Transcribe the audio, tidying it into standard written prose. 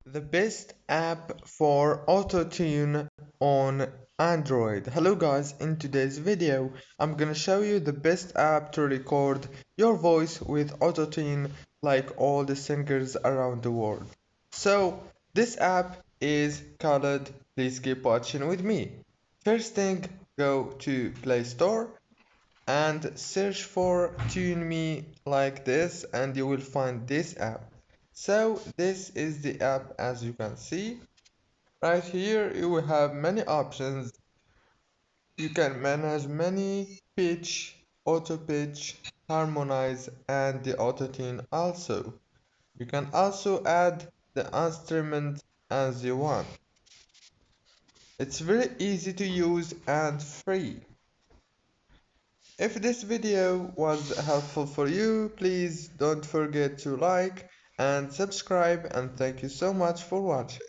The best app for Autotune on Android. Hello guys, in today's video I'm gonna show you the best app to record your voice with Autotune like all the singers around the world. So this app is called, please keep watching with me. First thing, go to Play Store and search for Tune Me like this and you will find this app. So this is the app. As you can see right here, you will have many options. You can manage many pitch, auto pitch, harmonize, and the auto tune also. You can also add the instrument as you want. It's very easy to use and free. If this video was helpful for you, please don't forget to like and subscribe, and thank you so much for watching.